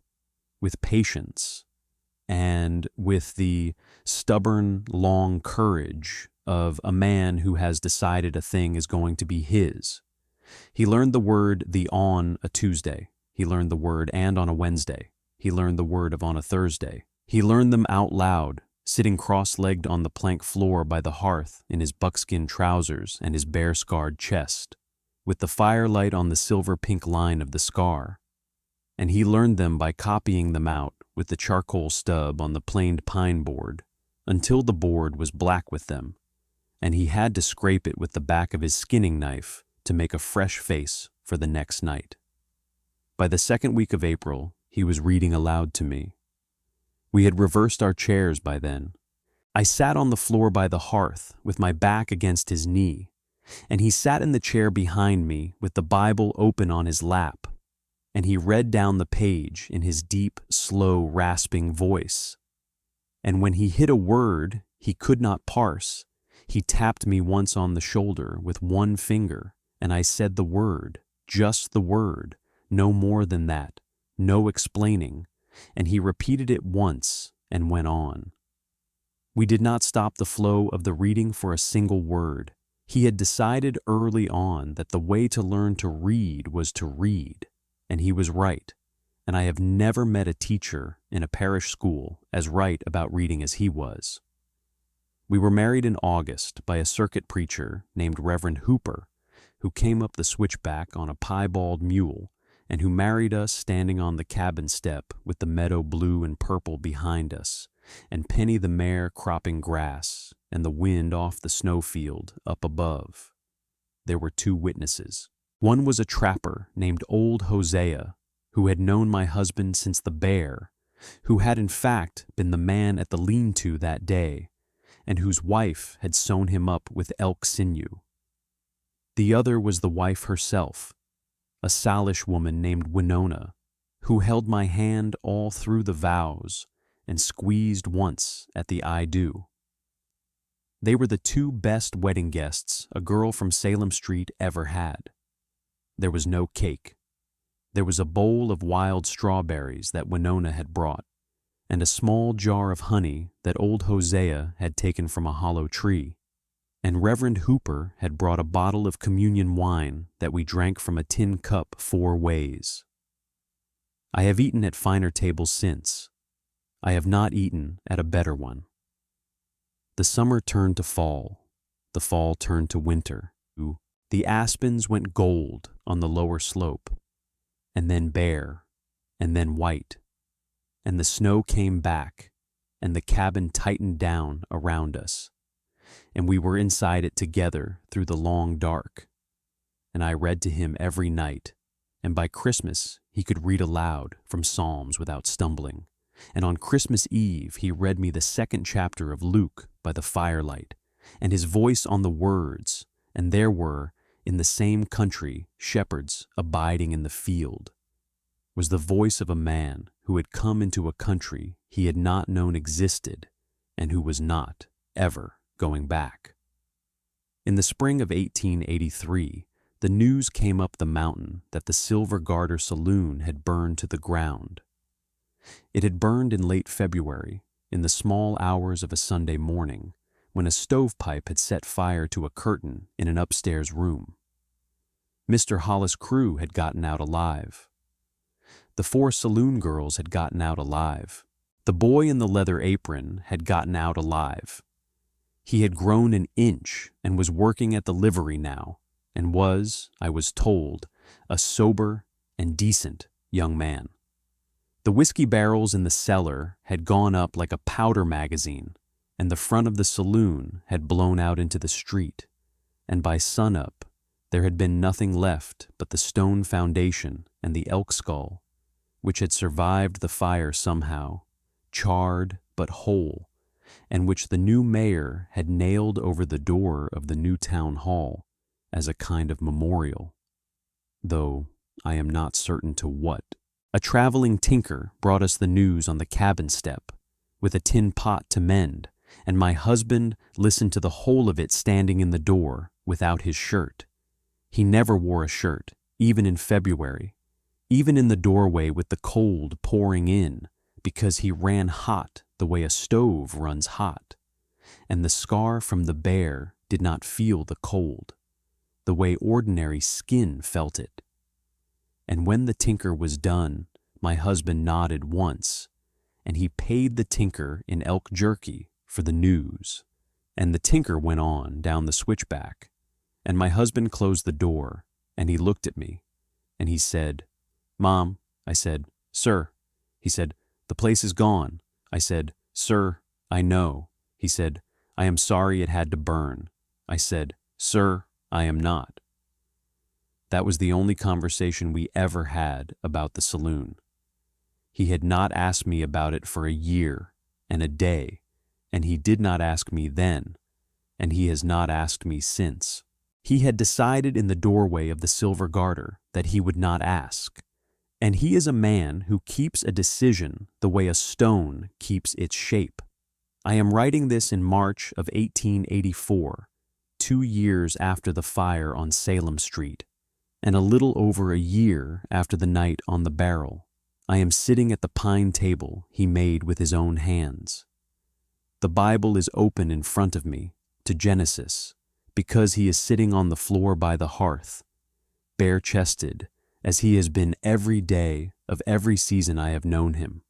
with patience, and with the stubborn, long courage of a man who has decided a thing is going to be his. He learned the word "the" on a Tuesday. He learned the word "and" on a Wednesday. He learned the word of on a Thursday. He learned them out loud, sitting cross-legged on the plank floor by the hearth in his buckskin trousers and his bare-scarred chest, with the firelight on the silver-pink line of the scar. And he learned them by copying them out with the charcoal stub on the planed pine board, until the board was black with them, and he had to scrape it with the back of his skinning knife to make a fresh face for the next night. By the 2nd week of April, he was reading aloud to me. We had reversed our chairs by then. I sat on the floor by the hearth with my back against his knee, and he sat in the chair behind me with the Bible open on his lap, and he read down the page in his deep, slow, rasping voice. And when he hit a word he could not parse, he tapped me once on the shoulder with 1 finger, and I said the word, just the word, no more than that, no explaining, and he repeated it once and went on. We did not stop the flow of the reading for a single word. He had decided early on that the way to learn to read was to read, and he was right, and I have never met a teacher in a parish school as right about reading as he was. We were married in August by a circuit preacher named Reverend Hooper, who came up the switchback on a piebald mule, and who married us standing on the cabin step with the meadow blue and purple behind us, and Penny the mare cropping grass, and the wind off the snowfield up above. There were 2 witnesses. One was a trapper named Old Hosea, who had known my husband since the bear, who had in fact been the man at the lean-to that day, and whose wife had sewn him up with elk sinew. The other was the wife herself, a Salish woman named Winona, who held my hand all through the vows and squeezed once at the "I do." They were the 2 best wedding guests a girl from Salem Street ever had. There was no cake. There was a bowl of wild strawberries that Winona had brought, and a small jar of honey that old Hosea had taken from a hollow tree. And Reverend Hooper had brought a bottle of communion wine that we drank from a tin cup 4 ways. I have eaten at finer tables since. I have not eaten at a better one. The summer turned to fall. The fall turned to winter. The aspens went gold on the lower slope, and then bare, and then white, and the snow came back, and the cabin tightened down around us, and we were inside it together through the long dark, and I read to him every night, and by Christmas he could read aloud from Psalms without stumbling, and on Christmas Eve he read me the 2nd chapter of Luke by the firelight, and his voice on the words, and there were, in the same country, shepherds abiding in the field, was the voice of a man who had come into a country he had not known existed and who was not ever going back. In the spring of 1883, the news came up the mountain that the Silver Garter Saloon had burned to the ground. It had burned in late February, in the small hours of a Sunday morning, when a stovepipe had set fire to a curtain in an upstairs room. Mr. Hollis' crew had gotten out alive. The 4 saloon girls had gotten out alive. The boy in the leather apron had gotten out alive. He had grown an inch and was working at the livery now, and was, I was told, a sober and decent young man. The whiskey barrels in the cellar had gone up like a powder magazine, and the front of the saloon had blown out into the street, and by sunup there had been nothing left but the stone foundation and the elk skull, which had survived the fire somehow, charred but whole, and which the new mayor had nailed over the door of the new town hall as a kind of memorial, though I am not certain to what. A traveling tinker brought us the news on the cabin step, with a tin pot to mend, and my husband listened to the whole of it standing in the door without his shirt. He never wore a shirt, even in February, even in the doorway with the cold pouring in, because he ran hot the way a stove runs hot, and the scar from the bear did not feel the cold, the way ordinary skin felt it. And when the tinker was done, my husband nodded once, and he paid the tinker in elk jerky for the news. And the tinker went on down the switchback, and my husband closed the door, and he looked at me, and he said, "Mom," I said, "Sir." He said, "The place is gone." I said, "Sir, I know." He said, "I am sorry it had to burn." I said, "Sir, I am not." That was the only conversation we ever had about the saloon. He had not asked me about it for a year and a day, and he did not ask me then, and he has not asked me since. He had decided in the doorway of the Silver Garter that he would not ask, and he is a man who keeps a decision the way a stone keeps its shape. I am writing this in March of 1884, 2 years after the fire on Salem Street, and a little over a year after the night on the barrel. I am sitting at the pine table he made with his own hands. The Bible is open in front of me to Genesis, because he is sitting on the floor by the hearth, bare-chested, as he has been every day of every season I have known him,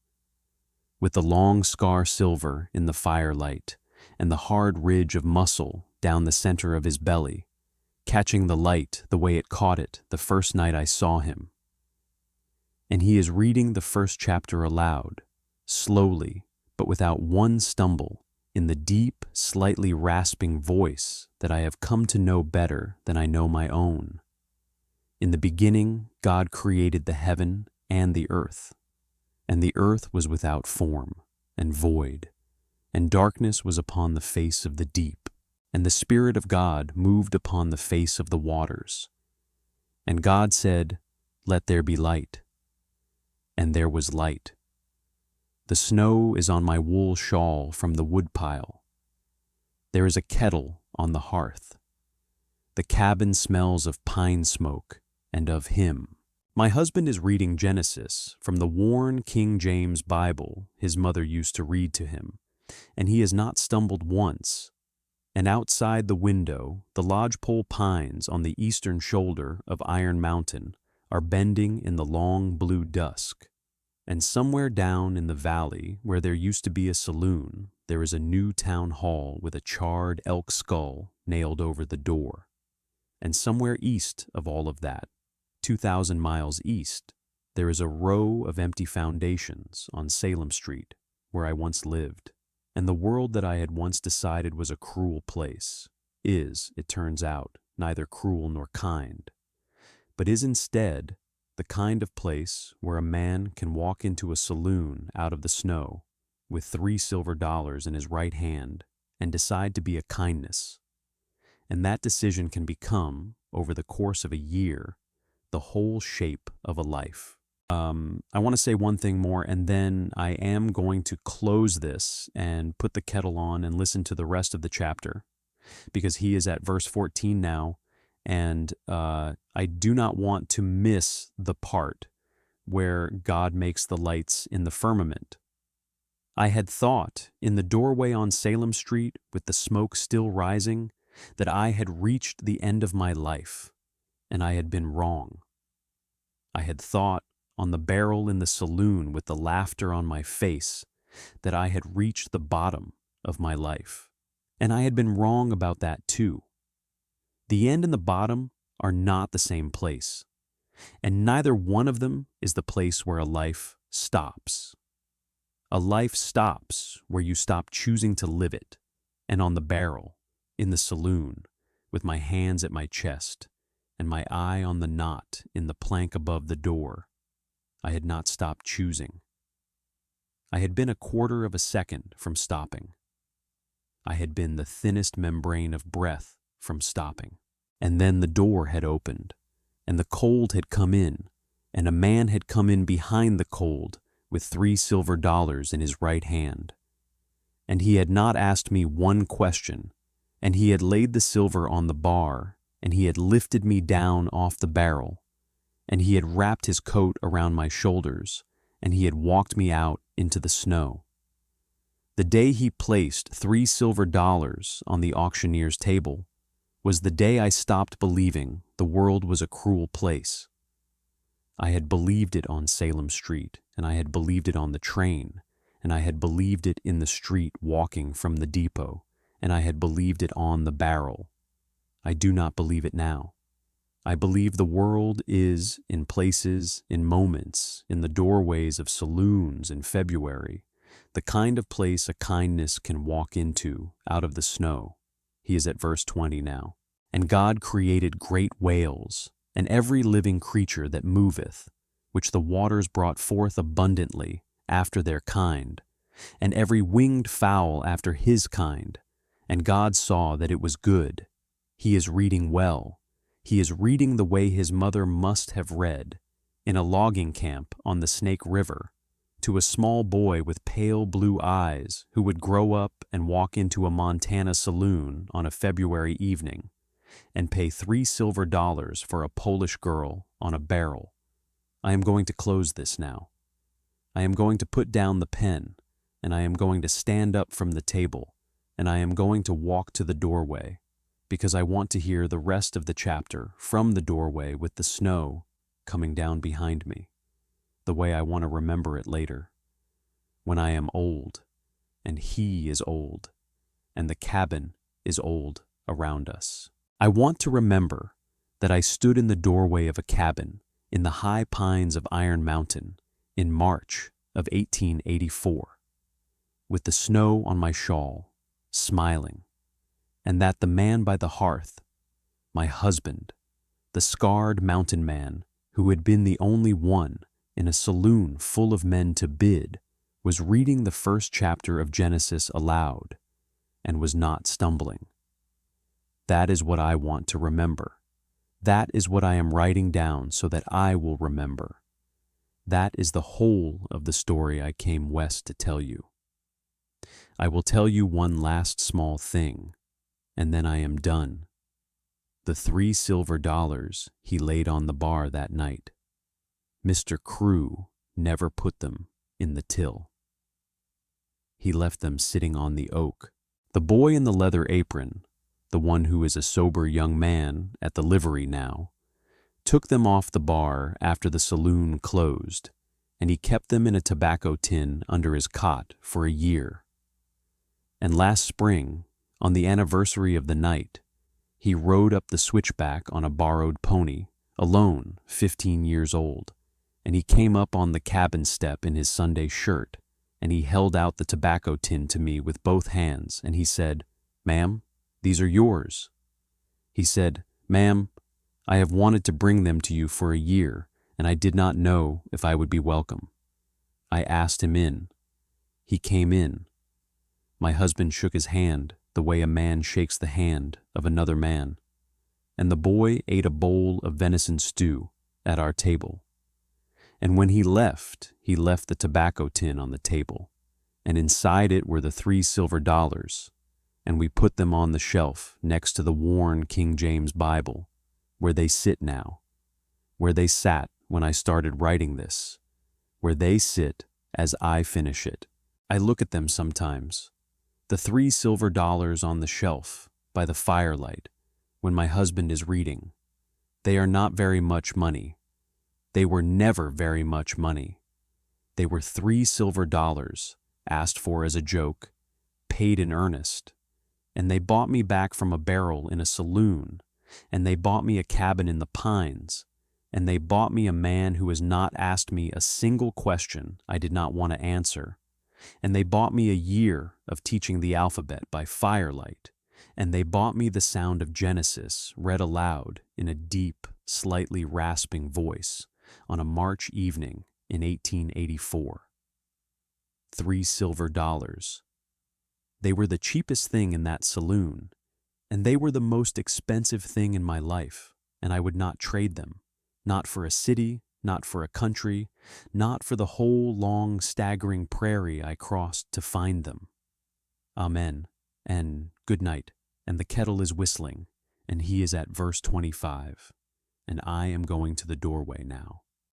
with the long scar silver in the firelight and the hard ridge of muscle down the center of his belly, catching the light the way it caught it the first night I saw him. And he is reading the first chapter aloud, slowly, but without one stumble, in the deep, slightly rasping voice that I have come to know better than I know my own. In the beginning, God created the heaven and the earth was without form and void, and darkness was upon the face of the deep, and the Spirit of God moved upon the face of the waters. And God said, "Let there be light." And there was light. The snow is on my wool shawl from the woodpile. There is a kettle on the hearth. The cabin smells of pine smoke and of him. My husband is reading Genesis from the worn King James Bible his mother used to read to him, and he has not stumbled once. And outside the window, the lodgepole pines on the eastern shoulder of Iron Mountain are bending in the long blue dusk. And somewhere down in the valley where there used to be a saloon, there is a new town hall with a charred elk skull nailed over the door. And somewhere east of all of that, 2,000 miles east, there is a row of empty foundations on Salem Street where I once lived. And the world that I had once decided was a cruel place is, it turns out, neither cruel nor kind, but is instead the kind of place where a man can walk into a saloon out of the snow with $3 silver in his right hand and decide to be a kindness, And that decision can become, over the course of a year, the whole shape of a life. I want to say one thing more, and then I am going to close this and put the kettle on and listen to the rest of the chapter, because he is at verse 14 now, and I do not want to miss the part where God makes the lights in the firmament. I had thought, in the doorway on Salem Street, with the smoke still rising, that I had reached the end of my life, and I had been wrong. I had thought, on the barrel in the saloon with the laughter on my face, that I had reached the bottom of my life. And I had been wrong about that too. The end and the bottom are not the same place, and neither one of them is the place where a life stops. A life stops where you stop choosing to live it, and on the barrel, in the saloon, with my hands at my chest, and my eye on the knot in the plank above the door, I had not stopped choosing. I had been a quarter of a second from stopping. I had been the thinnest membrane of breath from stopping. And then the door had opened, and the cold had come in, and a man had come in behind the cold with $3 silver in his right hand. And he had not asked me one question, and he had laid the silver on the bar, and he had lifted me down off the barrel, and he had wrapped his coat around my shoulders, and he had walked me out into the snow. The day he placed $3 silver on the auctioneer's table was the day I stopped believing the world was a cruel place. I had believed it on Salem Street, and I had believed it on the train, and I had believed it in the street walking from the depot, and I had believed it on the barrel. I do not believe it now. I believe the world is, in places, in moments, in the doorways of saloons in February, the kind of place a kindness can walk into out of the snow. He is at verse 20 now. And God created great whales, and every living creature that moveth, which the waters brought forth abundantly after their kind, and every winged fowl after his kind. And God saw that it was good. He is reading well. He is reading the way his mother must have read, in a logging camp on the Snake River, to a small boy with pale blue eyes who would grow up and walk into a Montana saloon on a February evening and pay $3 silver for a Polish girl on a barrel. I am going to close this now. I am going to put down the pen, and I am going to stand up from the table, and I am going to walk to the doorway, because I want to hear the rest of the chapter from the doorway with the snow coming down behind me, the way I want to remember it later, when I am old, and he is old, and the cabin is old around us. I want to remember that I stood in the doorway of a cabin in the high pines of Iron Mountain in March of 1884, with the snow on my shawl, smiling, and that the man by the hearth, my husband, the scarred mountain man who had been the only one in a saloon full of men to bid, was reading the first chapter of Genesis aloud and was not stumbling. That is what I want to remember. That is what I am writing down so that I will remember. That is the whole of the story I came west to tell you. I will tell you one last small thing, and then I am done. The $3 silver he laid on the bar that night. Mr. Crew never put them in the till. He left them sitting on the oak. The boy in the leather apron, the one who is a sober young man at the livery now, took them off the bar after the saloon closed, and he kept them in a tobacco tin under his cot for a year. And last spring, on the anniversary of the night, he rode up the switchback on a borrowed pony, alone, 15 years old, and he came up on the cabin step in his Sunday shirt, and he held out the tobacco tin to me with both hands, and he said, "Ma'am, these are yours." He said, "Ma'am, I have wanted to bring them to you for a year, and I did not know if I would be welcome." I asked him in. He came in. My husband shook his hand, the way a man shakes the hand of another man. And the boy ate a bowl of venison stew at our table. And when he left the tobacco tin on the table, and inside it were the 3 silver dollars, and we put them on the shelf next to the worn King James Bible, where they sit now, where they sat when I started writing this, where they sit as I finish it. I look at them sometimes, the 3 silver dollars on the shelf by the firelight when my husband is reading. They are not very much money. They were never very much money. They were 3 silver dollars, asked for as a joke, paid in earnest. And they bought me back from a barrel in a saloon, and they bought me a cabin in the pines, and they bought me a man who has not asked me a single question I did not want to answer, and they bought me a year of teaching the alphabet by firelight, and they bought me the sound of Genesis read aloud in a deep, slightly rasping voice on a March evening in 1884. 3 silver dollars. They were the cheapest thing in that saloon, and they were the most expensive thing in my life, and I would not trade them, not for a city, not for a country, not for the whole long, staggering prairie I crossed to find them. Amen, and good night, and the kettle is whistling, and he is at verse 25, and I am going to the doorway now.